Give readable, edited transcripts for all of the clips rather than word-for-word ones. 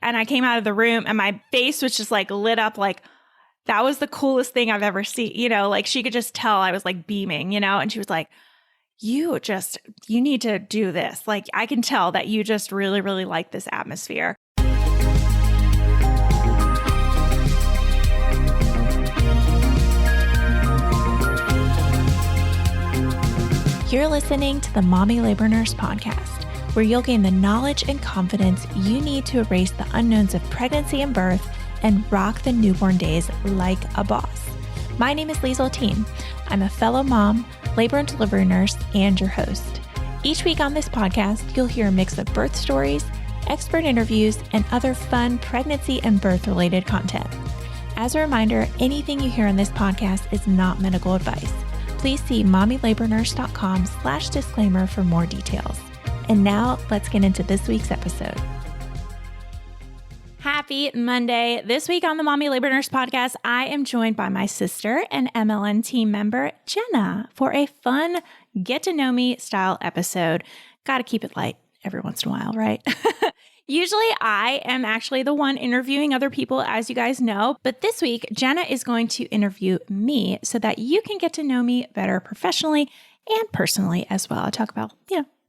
And I came out of the room and my face was just like lit up like, that was the coolest thing I've ever seen. You know, like she could just tell I was like beaming, you know, and she was like, you need to do this. Like, I can tell that you just really, really like this atmosphere. You're listening to the Mommy Labor Nurse podcast, where you'll gain the knowledge and confidence you need to erase the unknowns of pregnancy and birth and rock the newborn days like a boss. My name is Liesel. I'm a fellow mom, labor and delivery nurse, and your host. Each week on this podcast, you'll hear a mix of birth stories, expert interviews, and other fun pregnancy and birth-related content. As a reminder, anything you hear on this podcast is not medical advice. Please see mommylabornurse.com/disclaimer for more details. And now let's get into this week's episode. Happy Monday. This week on the Mommy Labor Nurse podcast, I am joined by my sister and MLN team member, Jenna, for a fun get to know me style episode. Got to keep it light every once in a while, right? Usually I am actually the one interviewing other people, as you guys know, but this week Jenna is going to interview me so that you can get to know me better professionally and personally as well. I'll talk about,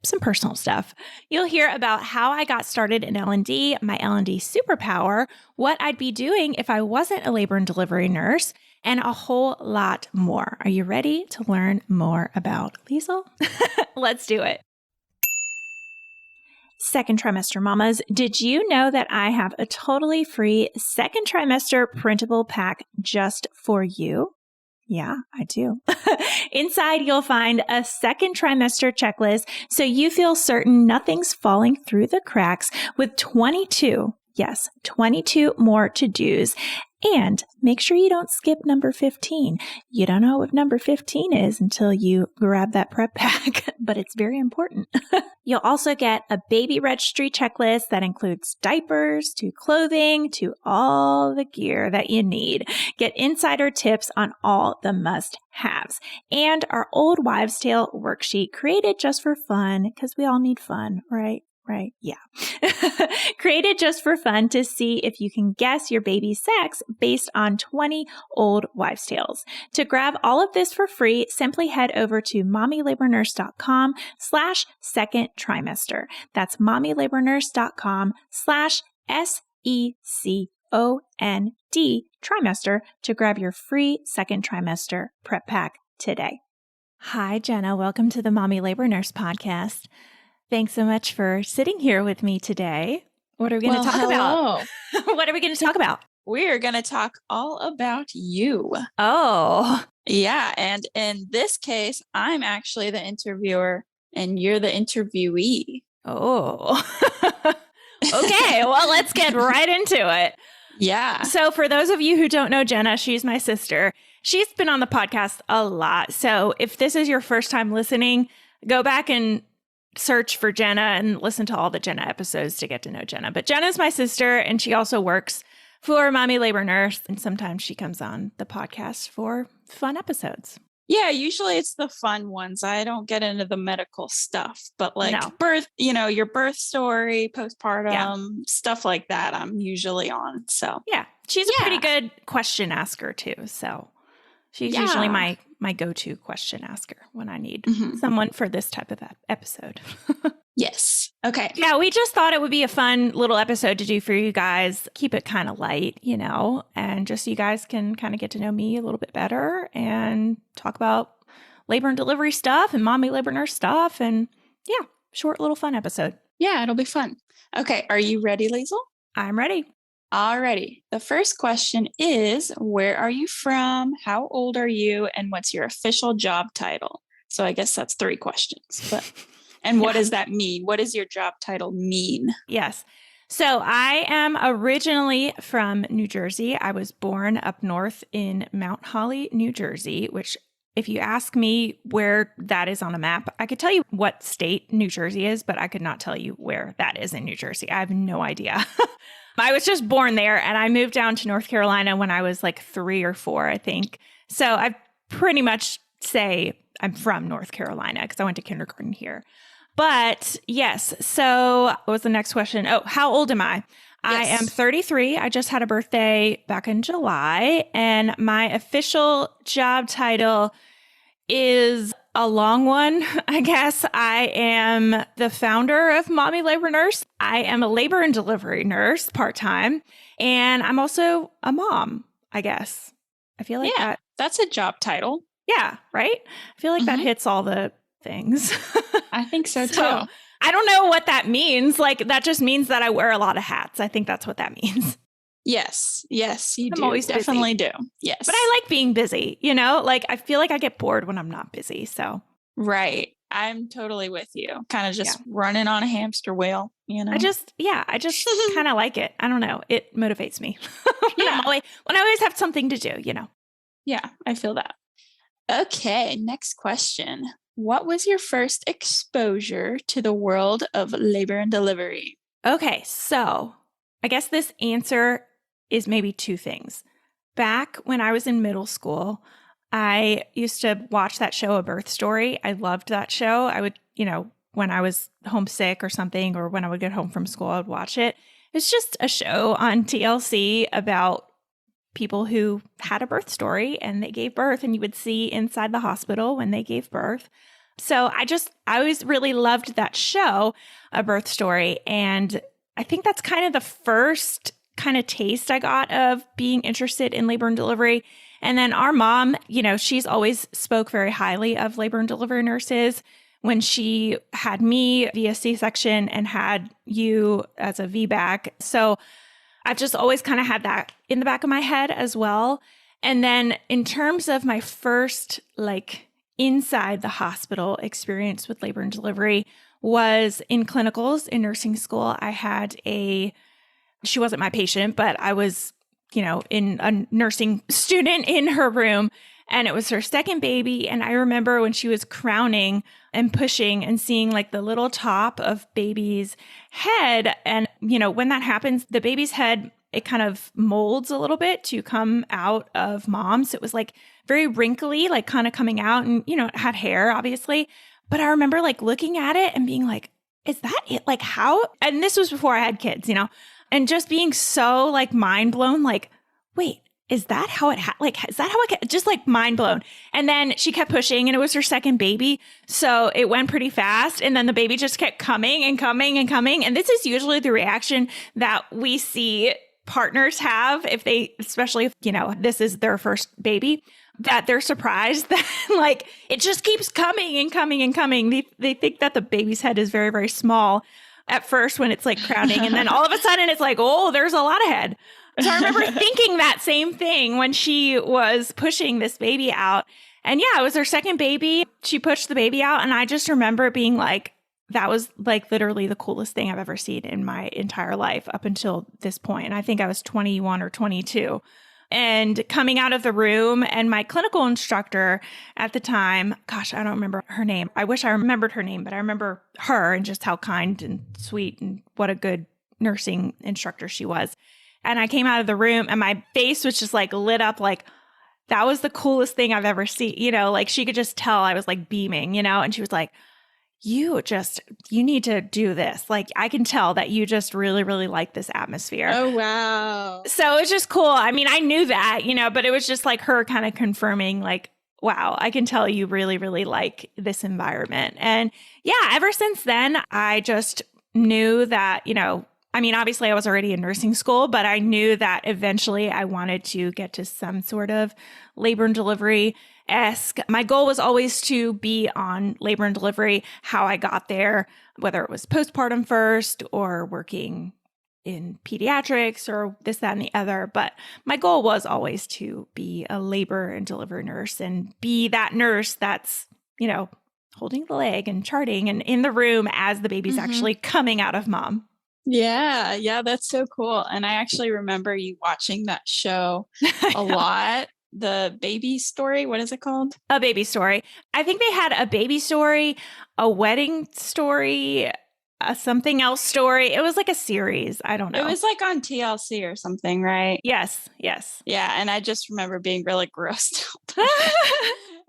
some personal stuff. You'll hear about how I got started in L&D, my L&D superpower, what I'd be doing if I wasn't a labor and delivery nurse, and a whole lot more. Are you ready to learn more about Liesel? Let's do it. Second trimester mamas, did you know that I have a totally free second trimester printable pack just for you? Yeah, I do. Inside, you'll find a second trimester checklist so you feel certain nothing's falling through the cracks with 22 more to-dos. And make sure you don't skip number 15. You don't know what number 15 is until you grab that prep pack, but it's very important. You'll also get a baby registry checklist that includes diapers to clothing to all the gear that you need. Get insider tips on all the must-haves. And our old wives' tale worksheet created just for fun, because we all need fun, right? Right? Yeah. Created just for fun to see if you can guess your baby's sex based on 20 old wives' tales. To grab all of this for free, simply head over to mommylabornurse.com/second trimester. That's mommylabornurse.com/SECOND trimester to grab your free second trimester prep pack today. Hi, Jenna. Welcome to the Mommy Labor Nurse podcast. Thanks so much for sitting here with me today. What are we going to talk about? What are we going to talk about? We're going to talk all about you. Oh. Yeah. And in this case, I'm actually the interviewer and you're the interviewee. Oh. Okay. Well, let's get right into it. Yeah. So for those of you who don't know Jenna, she's my sister. She's been on the podcast a lot. So if this is your first time listening, go back and search for Jenna and listen to all the Jenna episodes to get to know Jenna. But Jenna's my sister, and she also works for Mommy Labor Nurse, and sometimes she comes on the podcast for fun episodes. Yeah, usually it's the fun ones. I don't get into the medical stuff, but birth, your birth story, postpartum, stuff like that, I'm usually on. So yeah, she's a pretty good question asker too. So she's usually my go-to question asker when I need someone for this type of episode. Yes. Okay. Yeah, we just thought it would be a fun little episode to do for you guys. Keep it kind of light, and just so you guys can kind of get to know me a little bit better and talk about labor and delivery stuff and Mommy Labor Nurse stuff. And yeah, short little fun episode. Yeah, it'll be fun. Okay. Are you ready, Liesel? I'm ready. Alrighty. The first question is, where are you from? How old are you? And what's your official job title? So I guess that's 3 questions. And what does that mean? What does your job title mean? Yes. So I am originally from New Jersey. I was born up north in Mount Holly, New Jersey, which if you ask me where that is on a map, I could tell you what state New Jersey is, but I could not tell you where that is in New Jersey. I have no idea. I was just born there, and I moved down to North Carolina when I was like 3 or 4, I think. So I pretty much say I'm from North Carolina because I went to kindergarten here. But yes, so what was the next question? Oh, how old am I? I am Yes. 33. I just had a birthday back in July, and my official job title is a long one, I guess. I am the founder of Mommy Labor Nurse. I am a labor and delivery nurse part-time, and I'm also a mom, I guess. I feel like Yeah, that. that's a job title. Yeah, right? I feel like that Mhm. hits all the things. I think so So too. I don't know what that means. Like, that just means that I wear a lot of hats. I think that's what that means. Yes. Yes, you I'm do. always busy, Definitely do. but I Yes. like being busy, you know? Like, I feel like I get bored when I'm not busy. So, Right. I'm totally with you. Kind of yeah. just running on a hamster wheel, you know? I just kind of like it. I don't know. It motivates me Yeah. when I always have something to do, you know? Yeah, I feel that. Okay, next question. What was your first exposure to the world of labor and delivery? Okay. So I guess this answer is maybe two things. Back when I was in middle school, I used to watch that show, A Birth Story. I loved that show. I would, when I was homesick or something, or when I would get home from school, I would watch it. It's just a show on TLC about people who had a birth story and they gave birth, and you would see inside the hospital when they gave birth. So I always really loved that show, A Birth Story. And I think that's kind of the first kind of taste I got of being interested in labor and delivery. And then our mom, she's always spoke very highly of labor and delivery nurses. When she had me via C-section and had you as a VBAC. So I've just always kind of had that in the back of my head as well. And then in terms of my first inside the hospital experience with labor and delivery was in clinicals in nursing school. I had she wasn't my patient, but I was, in a nursing student in her room, and it was her second baby. And I remember when she was crowning and pushing and seeing the little top of baby's head. And, when that happens, the baby's head, it kind of molds a little bit to come out of mom. So it was very wrinkly, kind of coming out, and, it had hair, obviously. But I remember looking at it and being like, is that it? How? And this was before I had kids, and just being so mind blown, wait, is that how it is that how it just mind blown? And then she kept pushing, and it was her second baby. So it went pretty fast. And then the baby just kept coming and coming and coming. And this is usually the reaction that we see partners have especially if, this is their first baby, that they're surprised that it just keeps coming and coming and coming. They think that the baby's head is very, very small at first when it's crowning. And then all of a sudden it's oh, there's a lot of head. So I remember thinking that same thing when she was pushing this baby out. And yeah, it was her second baby. She pushed the baby out. And I just remember being that was literally the coolest thing I've ever seen in my entire life up until this point. And I think I was 21 or 22. And coming out of the room, and my clinical instructor at the time, gosh, I don't remember her name. I wish I remembered her name, but I remember her and just how kind and sweet and what a good nursing instructor she was. And I came out of the room and my face was just lit up that was the coolest thing I've ever seen. She could just tell I was beaming, and she was like, you need to do this. I can tell that you just really, really like this atmosphere. Oh, wow. So it's just cool. I mean, I knew that, but it was just her kind of confirming wow, I can tell you really, really like this environment. And yeah, ever since then, I just knew that, I mean, obviously I was already in nursing school, but I knew that eventually I wanted to get to some sort of labor and delivery-esque. My goal was always to be on labor and delivery. How I got there, whether it was postpartum first or working in pediatrics or this, that, and the other. But my goal was always to be a labor and delivery nurse and be that nurse that's, holding the leg and charting and in the room as the baby's actually coming out of mom. Yeah. Yeah. That's so cool. And I actually remember you watching that show a lot. The baby story. What is it called? A Baby Story. I think they had a baby story, a wedding story, a something else story. It was a series. I don't know. It was on TLC or something, right? Yes. Yes. Yeah. And I just remember being really grossed out.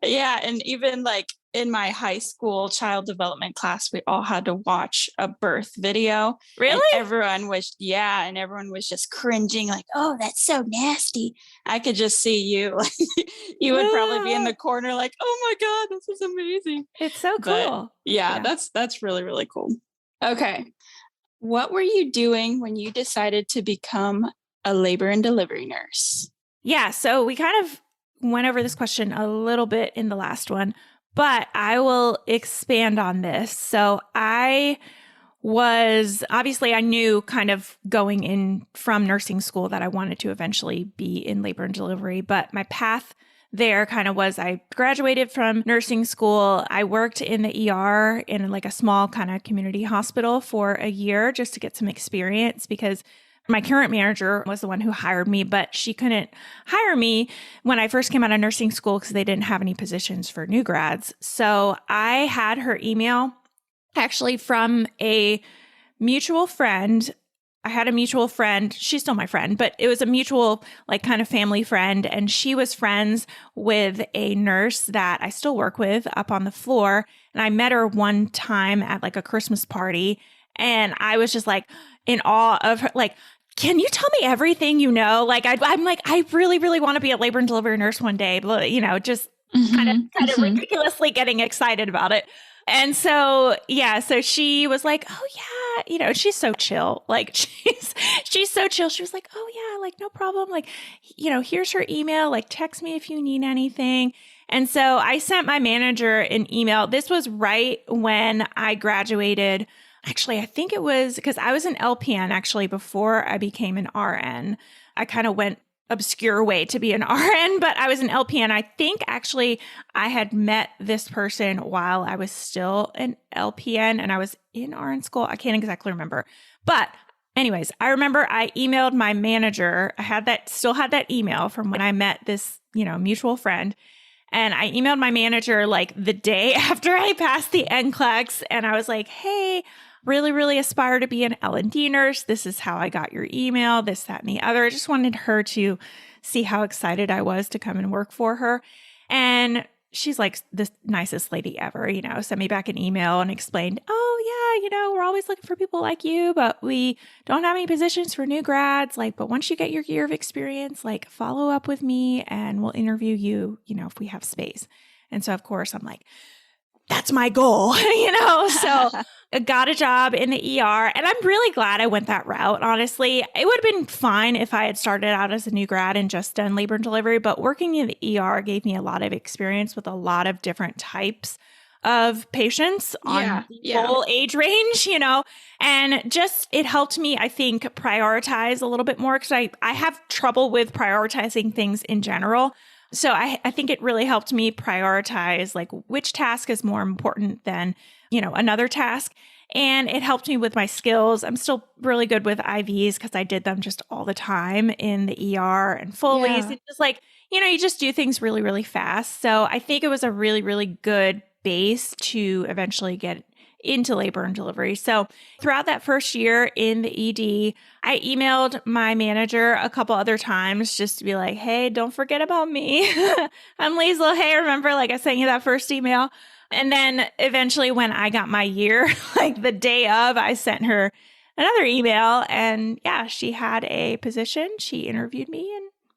Yeah. And even in my high school child development class, we all had to watch a birth video. And Really? everyone was just cringing, like, oh, that's so nasty. I could just see you. You would probably be in the corner, like, oh my God, this is amazing. It's so But cool. yeah, that's really, really cool. Okay. What were you doing when you decided to become a labor and delivery nurse? Yeah. So we kind of went over this question a little bit in the last one, but I will expand on this. So I knew kind of going in from nursing school that I wanted to eventually be in labor and delivery, but my path there kind of was I graduated from nursing school. I worked in the ER in like a small kind of community hospital for a year just to get some experience because my current manager was the one who hired me, but she couldn't hire me when I first came out of nursing school because they didn't have any positions for new grads. So I had her email actually from a mutual friend. I had a mutual friend. She's still my friend, but it was a mutual, like kind of family friend. And she was friends with a nurse that I still work with up on the floor. And I met her one time at like a Christmas party. And I was just like in awe of her, like, can you tell me everything you know? Like, I'm like, I really, really want to be a labor and delivery nurse one day, but, just kind of ridiculously getting excited about it. And so, so she was like, oh yeah, she's so chill. Like she's so chill. She was like, oh yeah, like no problem. Like, here's her email, like text me if you need anything. And so I sent my manager an email. This was right when I graduated. Actually, I think it was because I was an LPN actually before I became an RN. I kind of went obscure way to be an RN, but I was an LPN. I think actually I had met this person while I was still an LPN and I was in RN school. I can't exactly remember. But anyways, I remember I emailed my manager. Still had that email from when I met this, mutual friend. And I emailed my manager like the day after I passed the NCLEX. And I was like, hey, really, really aspire to be an L&D nurse. This is how I got your email, this, that, and the other. I just wanted her to see how excited I was to come and work for her. And she's like the nicest lady ever, sent me back an email and explained, oh yeah, we're always looking for people like you, but we don't have any positions for new grads. Like, but once you get your year of experience, like follow up with me and we'll interview you, if we have space. And so of course I'm like, that's my goal, So I got a job in the ER and I'm really glad I went that route. Honestly, it would have been fine if I had started out as a new grad and just done labor and delivery, but working in the ER gave me a lot of experience with a lot of different types of patients on the whole age range, and just it helped me, I think, prioritize a little bit more because I have trouble with prioritizing things in general. So I think it really helped me prioritize like which task is more important than, another task. And it helped me with my skills. I'm still really good with IVs because I did them just all the time in the ER and Foley's. Yeah. It's just like, you just do things really, really fast. So I think it was a really, really good base to eventually get into labor and delivery. So throughout that first year in the ED, I emailed my manager a couple other times just to be like, hey, don't forget about me. I'm Liesel. Hey, remember, like I sent you that first email. And then eventually when I got my year, like the day of, I sent her another email and she had a position. She interviewed me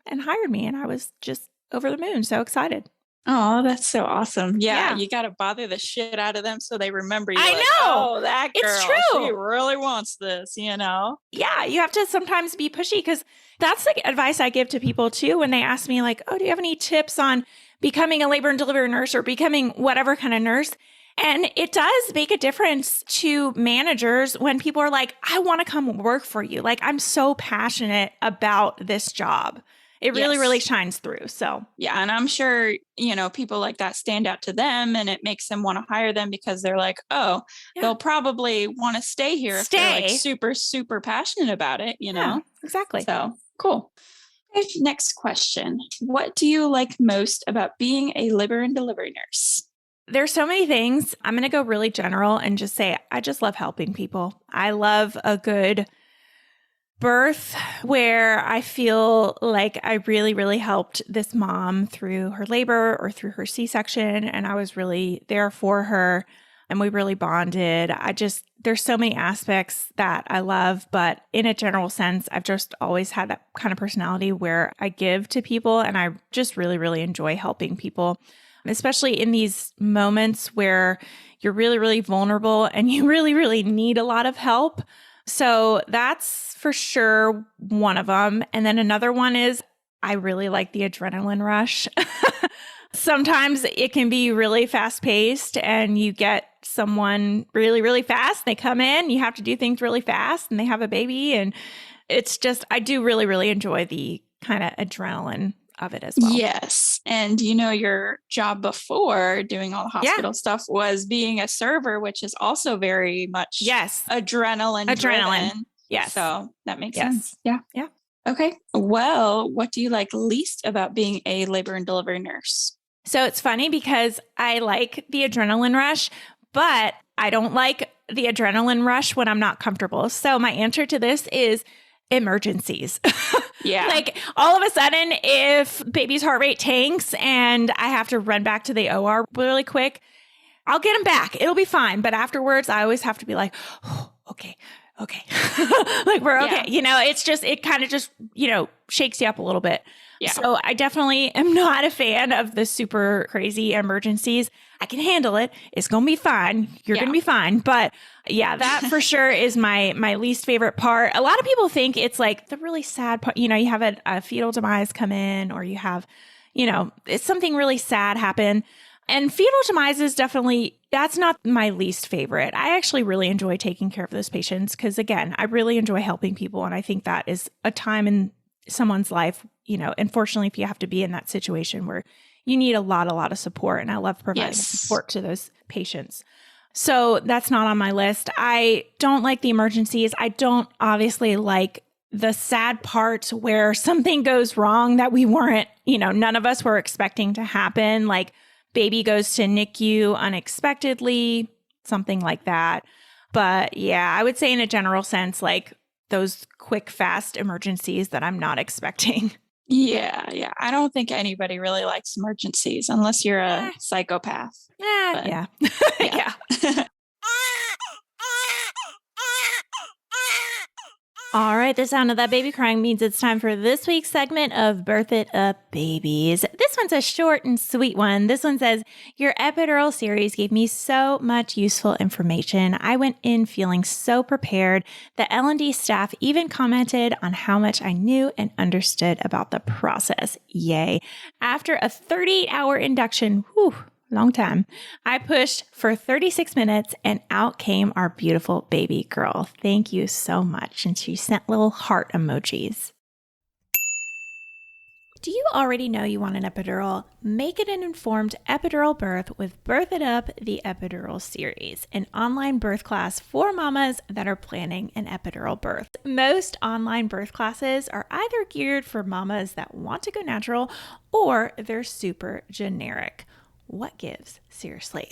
and hired me. And I was just over the moon. So excited. Oh, that's so awesome. Yeah. You got to bother the shit out of them so they remember you. I like, know. Oh, that girl. It's true. She really wants this, Yeah, you have to sometimes be pushy because that's the advice I give to people too when they ask me like, oh, do you have any tips on becoming a labor and delivery nurse or becoming whatever kind of nurse? And it does make a difference to managers when people are like, I want to come work for you. Like, I'm so passionate about this job. It really, really shines through. So, yeah. And I'm sure, people like that stand out to them and it makes them want to hire them because they're like, oh, they'll probably want to stay here if they're like super, super passionate about it, Yeah, exactly. So cool. Okay, next question. What do you like most about being a labor and delivery nurse? There's so many things. I'm going to go really general and just say, I just love helping people. I love a good birth where I feel like I really, really helped this mom through her labor or through her C-section. And I was really there for her and we really bonded. There's so many aspects that I love, but in a general sense, I've just always had that kind of personality where I give to people and I just really, really enjoy helping people, especially in these moments where you're really, really vulnerable and you really, really need a lot of help. So that's for sure one of them. And then another one is I really like the adrenaline rush. Sometimes it can be really fast paced and you get someone really, really fast. They come in, you have to do things really fast and they have a baby. And it's just, I do really, really enjoy the kind of adrenaline of it as well. Yes. And your job before doing all the hospital stuff was being a server, which is also very much adrenaline driven. Yes. So that makes sense. Yeah. Yeah. Okay. Well, what do you like least about being a labor and delivery nurse? So it's funny because I like the adrenaline rush, but I don't like the adrenaline rush when I'm not comfortable. So my answer to this is emergencies. Yeah. Like all of a sudden, if baby's heart rate tanks and I have to run back to the OR really quick, I'll get him back. It'll be fine. But afterwards, I always have to be like, oh, okay. Like we're okay. Yeah. It kind of just, shakes you up a little bit. Yeah. So I definitely am not a fan of the super crazy emergencies. I can handle it. It's going to be fine. You're going to be fine. But yeah, that for sure is my least favorite part. A lot of people think it's like the really sad part. You have a fetal demise come in or you have, it's something really sad happen. And fetal demise is definitely, that's not my least favorite. I actually really enjoy taking care of those patients because, again, I really enjoy helping people. And I think that is a time in someone's life, unfortunately, if you have to be in that situation where you need a lot of support. And I love providing support to those patients. So that's not on my list. I don't like the emergencies. I don't obviously like the sad part where something goes wrong that we weren't, none of us were expecting to happen. Like, baby goes to NICU unexpectedly, something like that. But yeah, I would say in a general sense, like those quick, fast emergencies that I'm not expecting. Yeah. I don't think anybody really likes emergencies unless you're a psychopath. Yeah. All right, the sound of that baby crying means it's time for this week's segment of Birth It Up Babies. This one's a short and sweet one. This one says, your epidural series gave me so much useful information. I went in feeling so prepared. The L&D staff even commented on how much I knew and understood about the process. Yay. After a 38-hour induction, long time, I pushed for 36 minutes and out came our beautiful baby girl. Thank you so much. And she sent little heart emojis. Do you already know you want an epidural? Make it an informed epidural birth with Birth It Up, the Epidural Series, an online birth class for mamas that are planning an epidural birth. Most online birth classes are either geared for mamas that want to go natural or they're super generic. What gives? Seriously.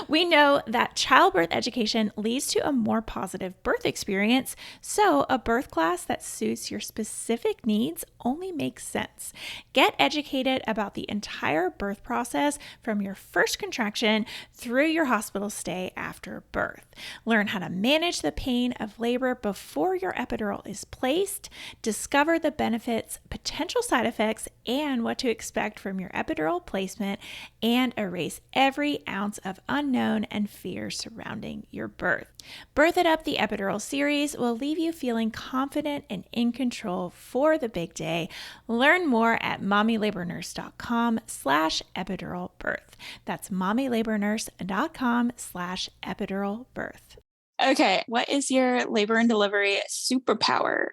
We know that childbirth education leads to a more positive birth experience, so a birth class that suits your specific needs only makes sense. Get educated about the entire birth process from your first contraction through your hospital stay after birth. Learn how to manage the pain of labor before your epidural is placed, discover the benefits, potential side effects, and what to expect from your epidural placement, and erase every ounce of unknown and fear surrounding your birth. Birth It Up, the Epidural Series will leave you feeling confident and in control for the big day. Learn more at mommylabornurse.com/epidural birth. That's mommylabornurse.com/epidural birth. Okay. What is your labor and delivery superpower?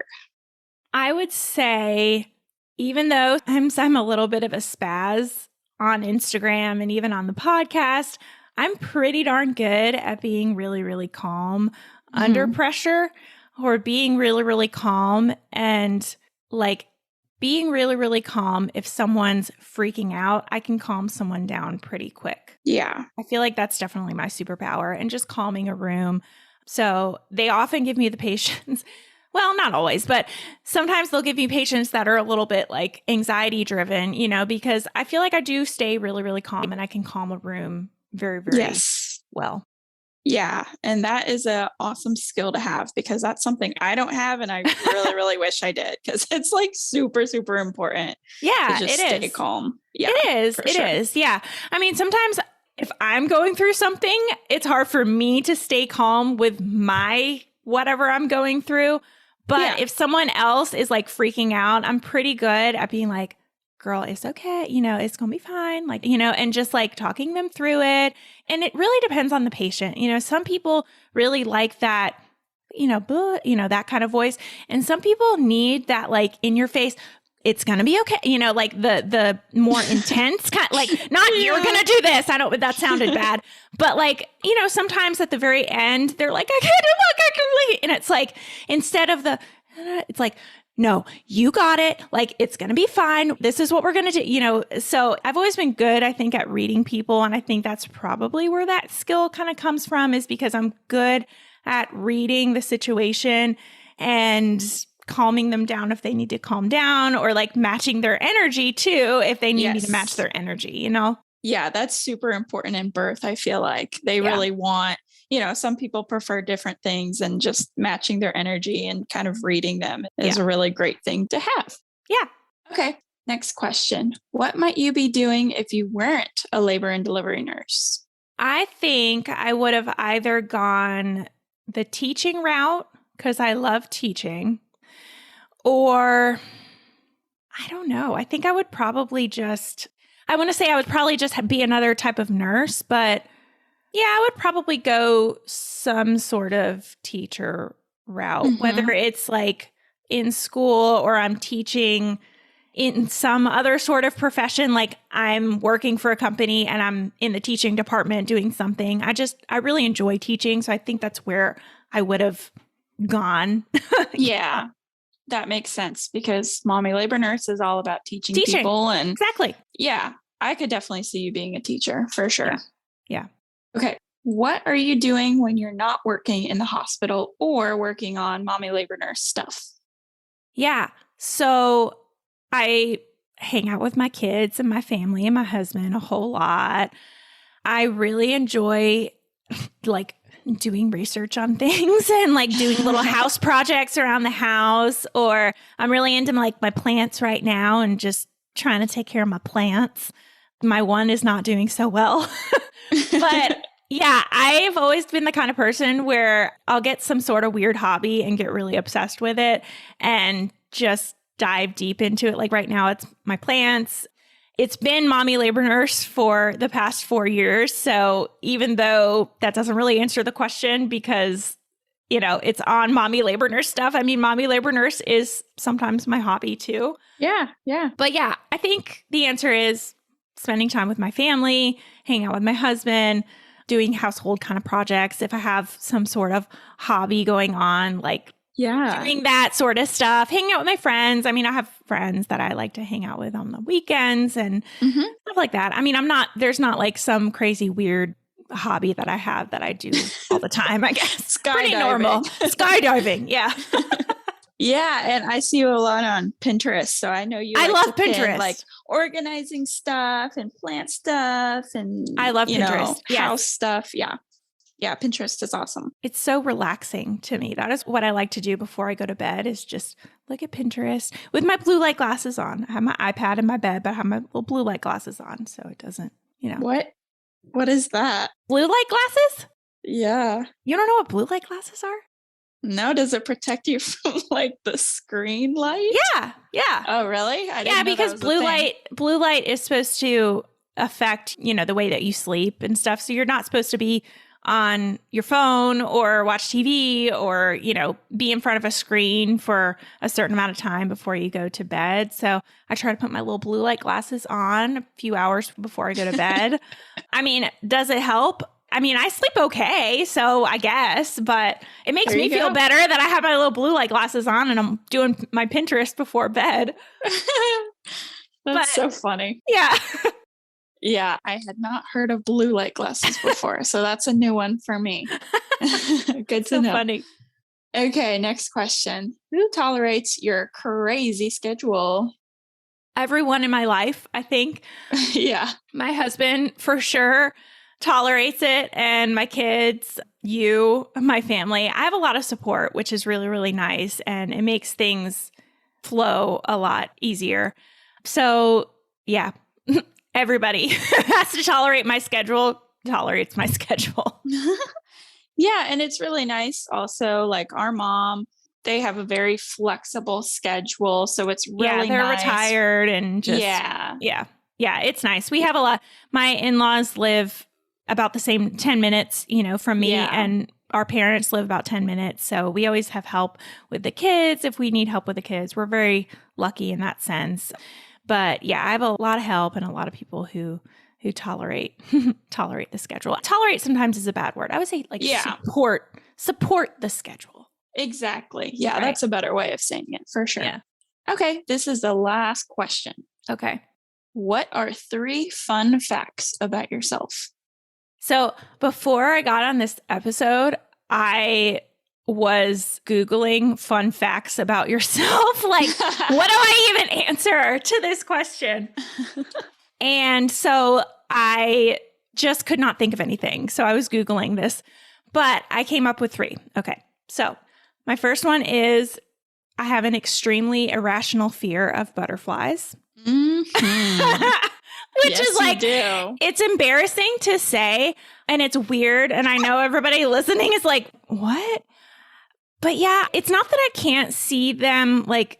I would say, even though I'm a little bit of a spaz on Instagram and even on the podcast, I'm pretty darn good at being really, really calm under pressure, or being really, really calm and like being really, really calm. If someone's freaking out, I can calm someone down pretty quick. Yeah. I feel like that's definitely my superpower, and just calming a room. So they often give me the patients Well, not always, but sometimes they'll give me patients that are a little bit like anxiety driven, because I feel like I do stay really, really calm and I can calm a room very, very Yes. well. Yeah. And that is an awesome skill to have because that's something I don't have. And I really, really wish I did because it's like super, super important to Yeah, just it stay is. calm. Yeah. It is. For It sure. is. Yeah. I mean, sometimes if I'm going through something, it's hard for me to stay calm with my whatever I'm going through. But Yeah. if someone else is like freaking out, I'm pretty good at being like, girl, it's okay. It's going to be fine. Like, and just like talking them through it. And it really depends on the patient. Some people really like that, that kind of voice. And some people need that like in your face, it's going to be okay. Like the more intense kind, like not you're going to do this. That sounded bad, but like, sometimes at the very end, they're like, I can't look, I can leave. And it's like, instead of it's like, no, you got it. Like, it's going to be fine. This is what we're going to do, So I've always been good, I think, at reading people. And I think that's probably where that skill kind of comes from, is because I'm good at reading the situation and calming them down if they need to calm down, or like matching their energy too, if they need me to match their energy, Yeah, that's super important in birth. I feel like they really want, some people prefer different things, and just matching their energy and kind of reading them is a really great thing to have. Yeah. Okay. Next question. What might you be doing if you weren't a labor and delivery nurse? I think I would have either gone the teaching route, because I love teaching, or I don't know. I think I would probably I want to say I would probably just be another type of nurse, but yeah, I would probably go some sort of teacher route, whether it's like in school or I'm teaching in some other sort of profession, like I'm working for a company and I'm in the teaching department doing something. I really enjoy teaching. So I think that's where I would have gone. Yeah, that makes sense because mommy labor nurse is all about teaching people. And exactly. Yeah, I could definitely see you being a teacher for sure. Yeah. Okay. What are you doing when you're not working in the hospital or working on mommy labor nurse stuff? Yeah. So I hang out with my kids and my family and my husband a whole lot. I really enjoy like doing research on things and like doing little house projects around the house, or I'm really into like my plants right now and just trying to take care of my plants. My one is not doing so well, but yeah, I've always been the kind of person where I'll get some sort of weird hobby and get really obsessed with it and just dive deep into it. Like right now, it's my plants. It's been mommy labor nurse for the past 4 years. So even though that doesn't really answer the question because, it's on mommy labor nurse stuff. I mean, mommy labor nurse is sometimes my hobby too. Yeah. Yeah. But yeah, I think the answer is spending time with my family, hanging out with my husband, doing household kind of projects. If I have some sort of hobby going on, like doing that sort of stuff, hanging out with my friends. I mean, I have friends that I like to hang out with on the weekends and stuff like that. I mean, there's not like some crazy weird hobby that I have that I do all the time, I guess. Pretty normal. Skydiving. Yeah. Yeah. And I see you a lot on Pinterest. So I know you I like love to pin, Pinterest. like organizing stuff and plant stuff and I love Pinterest. House stuff. Yeah. Yeah. Pinterest is awesome. It's so relaxing to me. That is what I like to do before I go to bed, is just look at Pinterest with my blue light glasses on. I have my iPad in my bed, but I have my little blue light glasses on. So it doesn't, What is that? Blue light glasses? Yeah. You don't know what blue light glasses are? No, does it protect you from like the screen light? Yeah. Oh, really? I didn't know because blue light is supposed to affect, the way that you sleep and stuff. So you're not supposed to be on your phone or watch TV or, be in front of a screen for a certain amount of time before you go to bed. So I try to put my little blue light glasses on a few hours before I go to bed. I mean, does it help? I mean, I sleep okay, so I guess, but it makes me feel better that I have my little blue light glasses on and I'm doing my Pinterest before bed. That's so funny. Yeah. Yeah, I had not heard of blue light glasses before, so that's a new one for me. Good to know. Funny. Okay, next question. Who tolerates your crazy schedule? Everyone in my life, I think. Yeah. My husband for sure tolerates it, and my kids, you, my family. I have a lot of support, which is really, really nice, and it makes things flow a lot easier. So, yeah, everybody has to tolerate my schedule, tolerates my schedule. Yeah, and it's really nice also, like our mom, they have a very flexible schedule, so it's really they're nice. retired and just yeah, it's nice. We have a lot. My in-laws live about the same 10 minutes, from me, and our parents live about 10 minutes. So we always have help with the kids if we need help with the kids. We're very lucky in that sense. But yeah, I have a lot of help and a lot of people who tolerate the schedule. Tolerate sometimes is a bad word. I would say support the schedule. Exactly. Yeah, that's a better way of saying it for sure. Yeah. Okay, this is the last question. Okay. What are 3 fun facts about yourself? So before I got on this episode, I was Googling fun facts about yourself. Like, what do I even answer to this question? And so I just could not think of anything. So I was Googling this, but I came up with 3. Okay. So my first one is I have an extremely irrational fear of butterflies. Mm-hmm. Which is like, it's embarrassing to say and it's weird. And I know everybody listening is like, what? But yeah, it's not that I can't see them like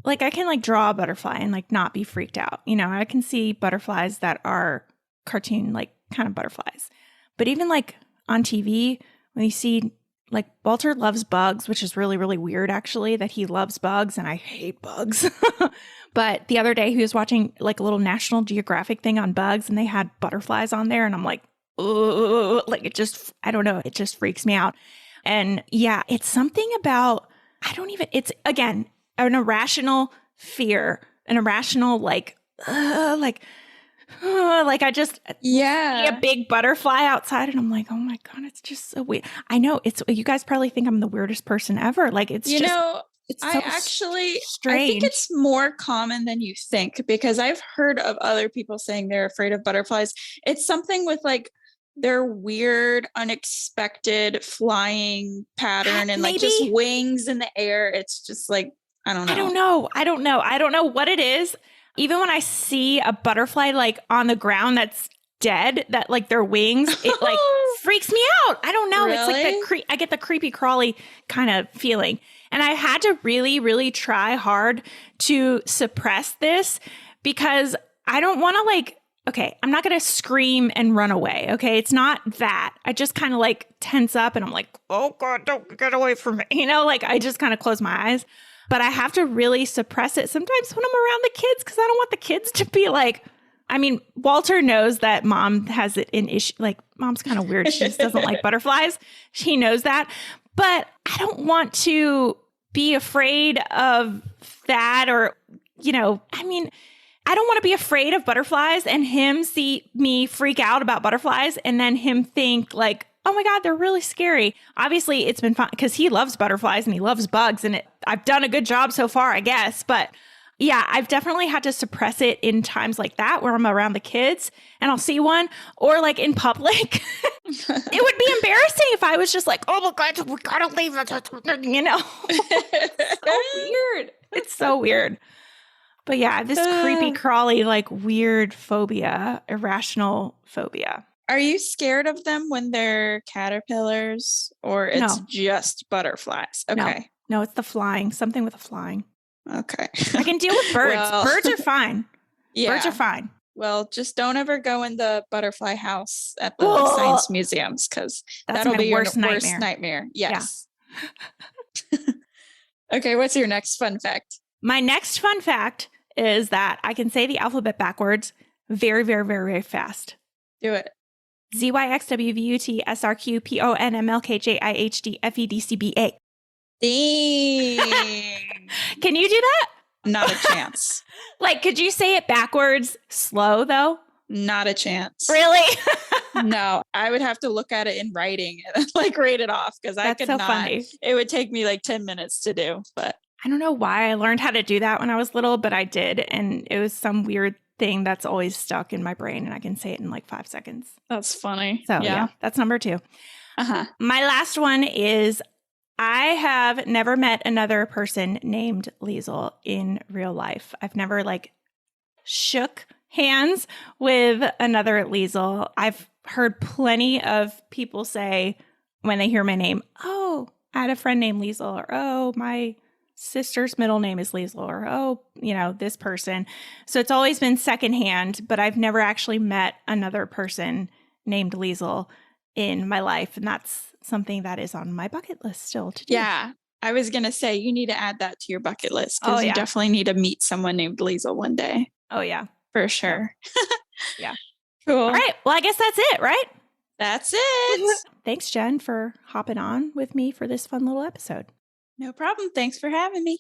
I can like draw a butterfly and like not be freaked out. I can see butterflies that are cartoon like kind of butterflies. But even like on TV, when you see like Walter loves bugs, which is really, really weird actually that he loves bugs and I hate bugs. But the other day he was watching like a little National Geographic thing on bugs and they had butterflies on there and I'm like, oh, like I don't know, it just freaks me out. And yeah, it's something about, it's again, an irrational fear, an irrational I just see a big butterfly outside and I'm like, oh my God, it's just so weird. I know you guys probably think I'm the weirdest person ever. Like it's it's so strange. I think it's more common than you think because I've heard of other people saying they're afraid of butterflies. It's something with like their weird, unexpected flying pattern and like just wings in the air. It's just like, I don't know. I don't know what it is. Even when I see a butterfly like on the ground that's dead, that like their wings, it like freaks me out. I don't know. Really? It's like I get the creepy crawly kind of feeling. And I had to really, really try hard to suppress this because I don't want to okay, I'm not going to scream and run away. Okay. It's not that. I just kind of like tense up and I'm like, oh God, don't get away from me. I just kind of close my eyes. But I have to really suppress it sometimes when I'm around the kids because I don't want the kids to be like, Walter knows that mom has it in issue. Like mom's kind of weird. She just doesn't like butterflies. She knows that. But I don't want to be afraid of that or, I don't want to be afraid of butterflies and him see me freak out about butterflies and then him think like, oh my God, they're really scary. Obviously, it's been fun because he loves butterflies and he loves bugs and I've done a good job so far, I guess. But yeah, I've definitely had to suppress it in times like that where I'm around the kids and I'll see one or like in public. It would be embarrassing if I was just like, oh my God, we gotta leave it. It's so weird. It's so weird. But yeah, this creepy crawly, like weird phobia, irrational phobia. Are you scared of them when they're caterpillars or it's just butterflies? Okay. No, it's the flying, something with the flying. Okay. I can deal with birds. Birds are fine. Yeah. Birds are fine. Well, just don't ever go in the butterfly house at the science museums because that'll be your worst nightmare. Yes. Yeah. Okay, what's your next fun fact? My next fun fact is that I can say the alphabet backwards very, very, very, very fast. Do it. ZYXWVUTSRQPONMLKJIHDFEDCBA. Dang. Can you do that? Not a chance. Like, could you say it backwards slow, though? Not a chance. Really? No, I would have to look at it in writing and like rate it off because I could so not. funny. It would take me like 10 minutes to do, but I don't know why I learned how to do that when I was little, but I did. And it was some weird thing that's always stuck in my brain, and I can say it in like 5 seconds. that's funny. So yeah, that's number 2. Uh-huh. My last one is I have never met another person named Liesel in real life. I've never like shook hands with another Liesel. I've heard plenty of people say when they hear my name, oh, I had a friend named Liesel, or oh, my sister's middle name is Liesel, or oh, this person. So it's always been secondhand, but I've never actually met another person named Liesel in my life. And that's something that is on my bucket list still to do. Yeah. I was going to say, you need to add that to your bucket list because you definitely need to meet someone named Liesel one day. Oh, yeah. For sure. Yeah. Cool. All right. Well, I guess that's it, right? That's it. Thanks, Jen, for hopping on with me for this fun little episode. No problem. Thanks for having me.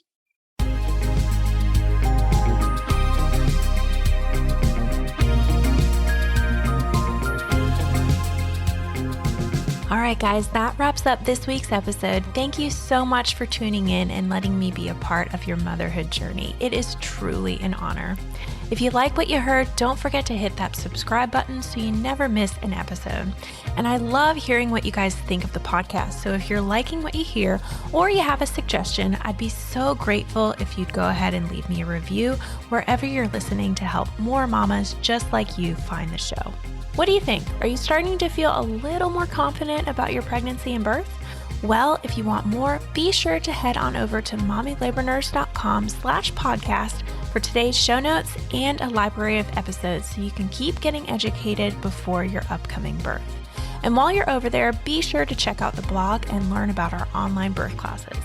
All right, guys, that wraps up this week's episode. Thank you so much for tuning in and letting me be a part of your motherhood journey. It is truly an honor. If you like what you heard, don't forget to hit that subscribe button so you never miss an episode. And I love hearing what you guys think of the podcast. So if you're liking what you hear or you have a suggestion, I'd be so grateful if you'd go ahead and leave me a review wherever you're listening to help more mamas just like you find the show. What do you think? Are you starting to feel a little more confident about your pregnancy and birth? Well, if you want more, be sure to head on over to mommylabornurse.com/podcast for today's show notes and a library of episodes so you can keep getting educated before your upcoming birth. And while you're over there, be sure to check out the blog and learn about our online birth classes.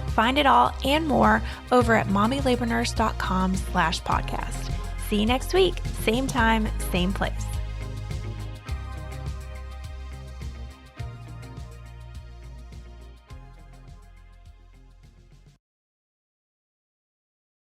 Find it all and more over at mommylabornurse.com/podcast. See you next week, same time, same place.